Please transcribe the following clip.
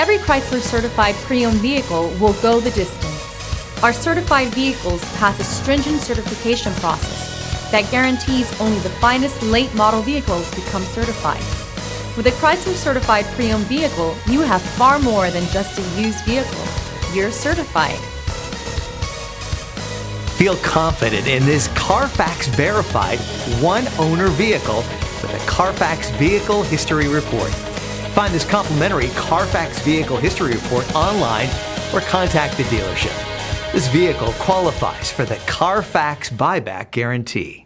Every Chrysler certified pre-owned vehicle will go the distance. Our certified vehicles pass a stringent certification process that guarantees only the finest late model vehicles become certified. With a Chrysler certified pre-owned vehicle, you have far more than just a used vehicle. You're certified. Feel confident in this Carfax verified one-owner vehicle with a Carfax Vehicle History Report. Find this complimentary Carfax Vehicle History Report online or contact the dealership. This vehicle qualifies for the Carfax Buyback Guarantee.